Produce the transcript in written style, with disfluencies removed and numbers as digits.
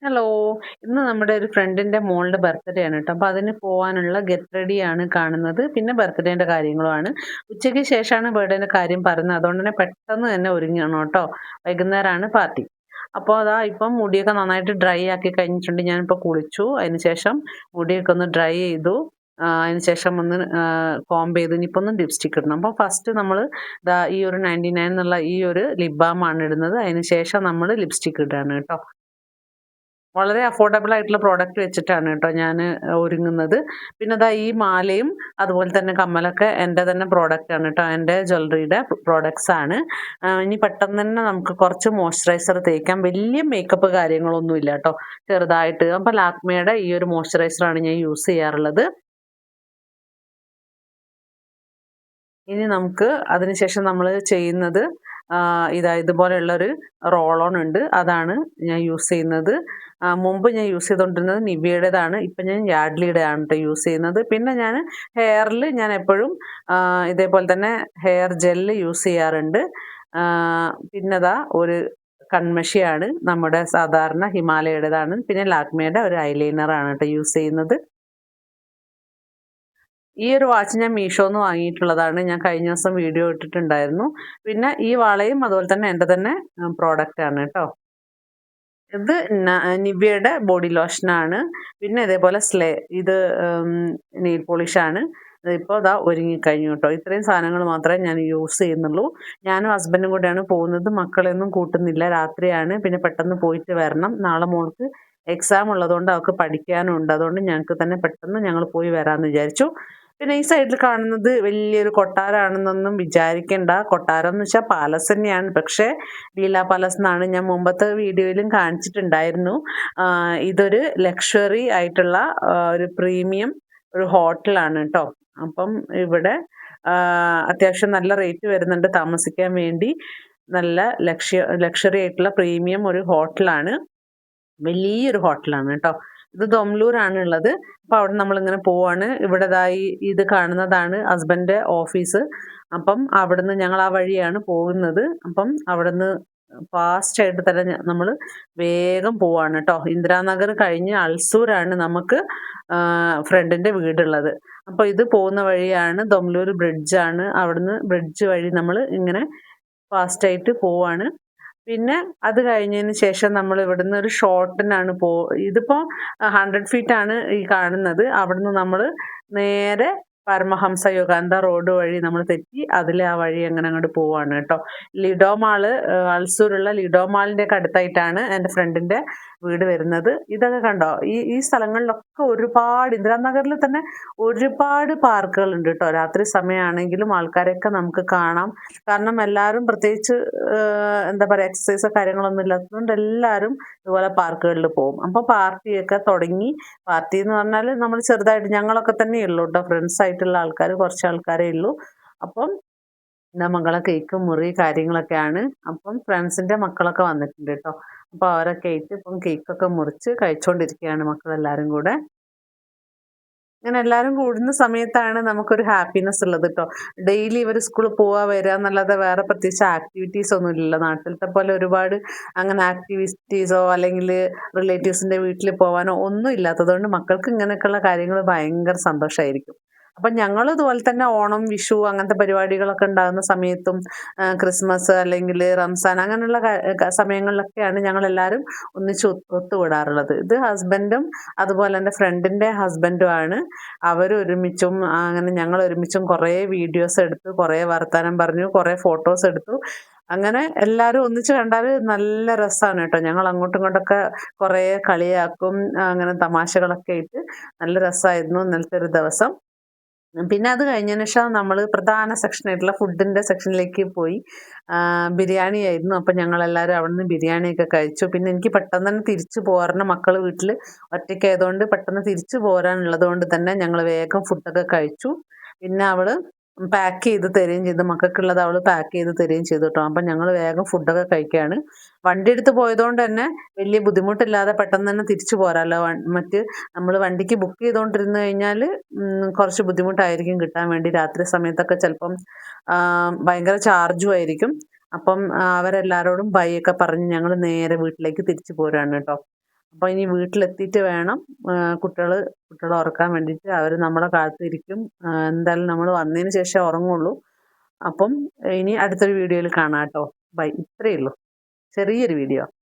Hello. ഇന്ന് നമ്മുടെ ഒരു ഫ്രണ്ടിന്റെ മോളുടെ ബർത്ത്ഡേ ആണ് കേട്ടോ. അപ്പൊ അതിന് പോവാനുള്ള ഗെറ്റ് റെഡി ആണ് കാണുന്നത്. പിന്നെ ബർത്ത്ഡേന്റെ കാര്യങ്ങളുമാണ്. ഉച്ചയ്ക്ക് ശേഷമാണ് ബർത്ത്ഡേന്റെ കാര്യം പറയുന്നത്. അതുകൊണ്ട് തന്നെ പെട്ടെന്ന് തന്നെ ഒരുങ്ങണം കേട്ടോ. വൈകുന്നേരമാണ് പാർട്ടി. അപ്പോൾ അതാ ഇപ്പം മുടിയൊക്കെ നന്നായിട്ട് ഡ്രൈ ആക്കി കഴിഞ്ഞിട്ടുണ്ട്. ഞാനിപ്പോൾ കുളിച്ചു. അതിനുശേഷം മുടിയൊക്കെ ഒന്ന് ഡ്രൈ ചെയ്തു. അതിനുശേഷം ഒന്ന് കോംബ് ചെയ്തു. ഇനിയിപ്പോൾ ഒന്ന് ലിപ്സ്റ്റിക് ഇടണം. അപ്പോൾ ഫസ്റ്റ് നമ്മൾ ഈ ഒരു 99 എന്നുള്ള ഈ ഒരു ലിപ് ബാം ആണ് ഇടുന്നത്. അതിനുശേഷം നമ്മൾ ലിപ്സ്റ്റിക് ഇടുകയാണ് കേട്ടോ. വളരെ അഫോർഡബിൾ ആയിട്ടുള്ള പ്രോഡക്റ്റ് വെച്ചിട്ടാണ് കേട്ടോ ഞാൻ ഒരുങ്ങുന്നത്. പിന്നെ ദാ ഈ മാലയും അതുപോലെ തന്നെ കമ്മലൊക്കെ എൻ്റെ തന്നെ പ്രോഡക്റ്റ് ആണ് കേട്ടോ. എൻ്റെ ജ്വല്ലറിയുടെ പ്രോഡക്ട്സ് ആണ്. ഇനി പെട്ടെന്ന് തന്നെ നമുക്ക് കുറച്ച് മോയ്സ്ചറൈസർ തേക്കാം. വലിയ മേക്കപ്പ് കാര്യങ്ങളൊന്നും ഇല്ല കേട്ടോ. ചെറുതായിട്ട്. അപ്പോൾ ലാക്മേയുടെ ഈ ഒരു മോയ്സ്ചറൈസറാണ് ഞാൻ യൂസ് ചെയ്യാറുള്ളത്. ഇനി നമുക്ക് അതിനുശേഷം നമ്മൾ ചെയ്യുന്നത് ഇതുപോലെയുള്ളൊരു റോൾ ഓൺ ഉണ്ട്. അതാണ് ഞാൻ യൂസ് ചെയ്യുന്നത്. മുമ്പ് ഞാൻ യൂസ് ചെയ്തുകൊണ്ടിരുന്നത് നിവിയയുടേതാണ്. ഇപ്പം ഞാൻ യാഡ്ലിയുടെയാണ് കേട്ടോ യൂസ് ചെയ്യുന്നത്. പിന്നെ ഞാൻ ഹെയറിൽ ഞാൻ എപ്പോഴും ഇതേപോലെ തന്നെ ഹെയർ ജെല്ല് യൂസ് ചെയ്യാറുണ്ട്. പിന്നെ ഒരു കൺമഷിയാണ് നമ്മുടെ സാധാരണ ഹിമാലയയുടേതാണ്. പിന്നെ ലാക്മേയുടെ ഒരു ഐലൈനറാണ് കേട്ടോ യൂസ് ചെയ്യുന്നത്. ഈ ഒരു വാച്ച് ഞാൻ മീഷോന്ന് വാങ്ങിയിട്ടുള്ളതാണ്. ഞാൻ കഴിഞ്ഞ ദിവസം വീഡിയോ ഇട്ടിട്ടുണ്ടായിരുന്നു. പിന്നെ ഈ വളയും അതുപോലെ തന്നെ എൻ്റെ തന്നെ പ്രോഡക്റ്റ് ആണ് കേട്ടോ. ഇത് നിവ്യയുടെ ബോഡി ലോഷനാണ്. പിന്നെ ഇതേപോലെ ഇത് നെയിൽ പോളിഷാണ്. ഇപ്പോൾ ഒരുങ്ങിക്കഴിഞ്ഞു കേട്ടോ. ഇത്രയും സാധനങ്ങൾ മാത്രമേ ഞാൻ യൂസ് ചെയ്യുന്നുള്ളൂ. ഞാനും ഹസ്ബൻഡും കൂടെയാണ് പോകുന്നത്. മക്കളെയൊന്നും കൂട്ടുന്നില്ല. രാത്രിയാണ്. പിന്നെ പെട്ടെന്ന് പോയിട്ട് വരണം. നാളെ മോൾക്ക് എക്സാം ഉള്ളതുകൊണ്ട് അവൾക്ക് പഠിക്കാനും ഉണ്ട്. അതുകൊണ്ട് ഞങ്ങൾക്ക് തന്നെ പെട്ടെന്ന് ഞങ്ങൾ പോയി വരാമെന്ന് വിചാരിച്ചു. പിന്നെ ഈ സൈഡിൽ കാണുന്നത് വലിയൊരു കൊട്ടാരമാണെന്നൊന്നും വിചാരിക്കേണ്ട. കൊട്ടാരം എന്ന് വെച്ചാൽ പാലസ് തന്നെയാണ്. പക്ഷേ ലീല പാലസ് എന്നാണ്. ഞാൻ മുമ്പത്തെ വീഡിയോയിലും കാണിച്ചിട്ടുണ്ടായിരുന്നു. ഇതൊരു ലക്ഷറി ആയിട്ടുള്ള ഒരു പ്രീമിയം ഒരു ഹോട്ടലാണ് കേട്ടോ. അപ്പം ഇവിടെ അത്യാവശ്യം നല്ല റേറ്റ് വരുന്നുണ്ട് താമസിക്കാൻ വേണ്ടി. നല്ല ലക്ഷറി ആയിട്ടുള്ള പ്രീമിയം ഒരു ഹോട്ടലാണ്. വലിയൊരു ഹോട്ടലാണ് കേട്ടോ. ഇത് ദൊംലൂരാണ് ഉള്ളത്. അപ്പോൾ അവിടെ നമ്മളിങ്ങനെ പോവാണ്. ഇവിടെ ഇത് കാണുന്നതാണ് ഹസ്ബൻഡ് ഓഫീസ്. അപ്പം അവിടുന്ന് ഞങ്ങൾ ആ വഴിയാണ് പോകുന്നത്. അപ്പം അവിടുന്ന് ഫാസ്റ്റായിട്ട് തന്നെ നമ്മൾ വേഗം പോവാണ് കേട്ടോ. ഇന്ദിരാനഗർ കഴിഞ്ഞ് അൾസൂരാണ് നമുക്ക് ഫ്രണ്ടിൻ്റെ വീടുള്ളത്. അപ്പോൾ ഇത് പോകുന്ന വഴിയാണ് ദൊംലൂർ ബ്രിഡ്ജാണ്. അവിടുന്ന് ബ്രിഡ്ജ് വഴി നമ്മൾ ഇങ്ങനെ ഫാസ്റ്റായിട്ട് പോവാണ്. പിന്നെ അത് കഴിഞ്ഞതിന് ശേഷം നമ്മൾ ഇവിടുന്ന് ഒരു ഷോർട്ടിനാണ് ഇതിപ്പോൾ 100 ഫീറ്റാണ് ഈ കാണുന്നത്. അവിടുന്ന് നമ്മൾ നേരെ പരമഹംസ യോഗാനന്ദ റോഡ് വഴി നമ്മൾ തെറ്റി അതിലെ ആ വഴി അങ്ങനെ അങ്ങോട്ട് പോവാണ് കേട്ടോ. ലിഡോ മാള് അൾസൂരുള്ള ലിഡോ മാളിൻ്റെ ഒക്കെ അടുത്തായിട്ടാണ് എൻ്റെ ഫ്രണ്ടിൻ്റെ വീട് വരുന്നത്. ഇതൊക്കെ കണ്ടോ, ഈ സ്ഥലങ്ങളിലൊക്കെ ഒരുപാട് ഇന്ദിരാനഗറിൽ തന്നെ ഒരുപാട് പാർക്കുകളുണ്ട് കേട്ടോ. രാത്രി സമയമാണെങ്കിലും ആൾക്കാരെയൊക്കെ നമുക്ക് കാണാം. കാരണം എല്ലാവരും പ്രത്യേകിച്ച് എന്താ പറയുക എക്സസൈസോ കാര്യങ്ങളൊന്നും ഇല്ലാത്തതുകൊണ്ട് എല്ലാവരും ഇതുപോലെ പാർക്കുകളിൽ പോകും. അപ്പോൾ പാർട്ടിയൊക്കെ തുടങ്ങി. പാർട്ടി എന്ന് പറഞ്ഞാൽ നമ്മൾ ചെറുതായിട്ട് ഞങ്ങളൊക്കെ തന്നെ ഉള്ളൂ കേട്ടോ. ഫ്രണ്ട്സ് ആയിട്ടുള്ള ആൾക്കാർ കുറച്ച് ആൾക്കാരേ ഉള്ളൂ. അപ്പം മകളെ കേക്ക് മുറി കാര്യങ്ങളൊക്കെയാണ്. അപ്പം ഫ്രണ്ട്സിൻ്റെ മക്കളൊക്കെ വന്നിട്ടുണ്ട് കേട്ടോ. അപ്പോൾ അവരൊക്കെ ആയിട്ട് ഇപ്പം കേക്കൊക്കെ മുറിച്ച് കഴിച്ചുകൊണ്ടിരിക്കുകയാണ് മക്കളെല്ലാവരും കൂടെ. ഇങ്ങനെ എല്ലാവരും കൂടുന്ന സമയത്താണ് നമുക്കൊരു ഹാപ്പിനെസ് ഉള്ളത് കേട്ടോ. ഡെയിലി ഇവർ സ്കൂളിൽ പോവുക വരിക എന്നല്ലാതെ വേറെ പ്രത്യേകിച്ച് ആക്ടിവിറ്റീസ് ഒന്നും ഇല്ലല്ലോ. നാട്ടിലത്തെ പോലെ ഒരുപാട് അങ്ങനെ ആക്ടിവിറ്റീസോ അല്ലെങ്കിൽ റിലേറ്റീവ്സിൻ്റെ വീട്ടിൽ പോകാനോ ഒന്നും ഇല്ലാത്തതുകൊണ്ട് മക്കൾക്ക് ഇങ്ങനെയൊക്കെയുള്ള കാര്യങ്ങൾ ഭയങ്കര സന്തോഷമായിരിക്കും. അപ്പം ഞങ്ങൾ ഇതുപോലെ തന്നെ ഓണം, വിഷു അങ്ങനത്തെ പരിപാടികളൊക്കെ ഉണ്ടാകുന്ന സമയത്തും ക്രിസ്മസ് അല്ലെങ്കിൽ റംസാൻ അങ്ങനെയുള്ള സമയങ്ങളിലൊക്കെയാണ് ഞങ്ങളെല്ലാവരും ഒന്നിച്ച് ഒത്തുകൂടാറുള്ളത്. ഇത് ഹസ്ബൻഡും അതുപോലെ എൻ്റെ ഫ്രണ്ടിൻ്റെ ഹസ്ബൻഡുമാണ്. അവരൊരുമിച്ചും അങ്ങനെ ഞങ്ങൾ ഒരുമിച്ചും കുറേ വീഡിയോസ് എടുത്തു, കുറേ വർത്തമാനം പറഞ്ഞു, കുറേ ഫോട്ടോസ് എടുത്തു. അങ്ങനെ എല്ലാവരും ഒന്നിച്ച് കണ്ടാൽ നല്ല രസമാണ് കേട്ടോ. ഞങ്ങൾ അങ്ങോട്ടും ഇങ്ങോട്ടൊക്കെ കുറേ കളിയാക്കും. അങ്ങനെ തമാശകളൊക്കെ ഇട്ട് നല്ല രസമായിരുന്നു ഇന്നലത്തെ ഒരു ദിവസം. പിന്നെ അത് കഴിഞ്ഞതിന് ശേഷം നമ്മൾ പ്രധാന സെക്ഷനായിട്ടുള്ള ഫുഡിൻ്റെ സെക്ഷനിലേക്ക് പോയി. ബിരിയാണി ആയിരുന്നു. അപ്പം ഞങ്ങളെല്ലാവരും അവിടെ നിന്ന് ബിരിയാണിയൊക്കെ കഴിച്ചു. പിന്നെ എനിക്ക് പെട്ടെന്ന് തന്നെ തിരിച്ചു പോരണം. മക്കൾ വീട്ടിൽ ഒറ്റയ്ക്കായതുകൊണ്ട് പെട്ടെന്ന് തിരിച്ചു പോരാനുള്ളത് കൊണ്ട് തന്നെ ഞങ്ങൾ വേഗം ഫുഡൊക്കെ കഴിച്ചു. പിന്നെ അവൾ പാക്ക് ചെയ്ത് തരികയും ചെയ്തു. മക്കൾക്കുള്ളത് അവൾ പാക്ക് ചെയ്ത് തരികയും ചെയ്തു കേട്ടോ. അപ്പം ഞങ്ങൾ വേഗം ഫുഡൊക്കെ കഴിക്കുകയാണ്. വണ്ടി എടുത്ത് പോയതുകൊണ്ട് തന്നെ വലിയ ബുദ്ധിമുട്ടില്ലാതെ പെട്ടെന്ന് തന്നെ തിരിച്ചു പോരാമല്ലോ. മറ്റ് നമ്മൾ വണ്ടിക്ക് ബുക്ക് ചെയ്തുകൊണ്ടിരുന്ന് കഴിഞ്ഞാൽ കുറച്ച് ബുദ്ധിമുട്ടായിരിക്കും കിട്ടാൻ വേണ്ടി. രാത്രി സമയത്തൊക്കെ ചിലപ്പം ഭയങ്കര ചാർജും ആയിരിക്കും. അപ്പം അവരെല്ലാവരോടും ബൈ ഒക്കെ പറഞ്ഞ് ഞങ്ങൾ നേരെ വീട്ടിലേക്ക് തിരിച്ചു പോരാണ് കേട്ടോ. അപ്പോൾ ഇനി വീട്ടിലെത്തിയിട്ട് വേണം കുട്ടികളെ ഉറക്കാൻ വേണ്ടിയിട്ട്. അവർ നമ്മളെ കാത്തിരിക്കും. എന്തായാലും നമ്മൾ വന്നതിന് ശേഷം ഉറങ്ങുള്ളൂ. അപ്പം ഇനി അടുത്തൊരു വീഡിയോയിൽ കാണാം കേട്ടോ. ബൈ. ഇത്രയേ ഉള്ളൂ, ചെറിയൊരു വീഡിയോ.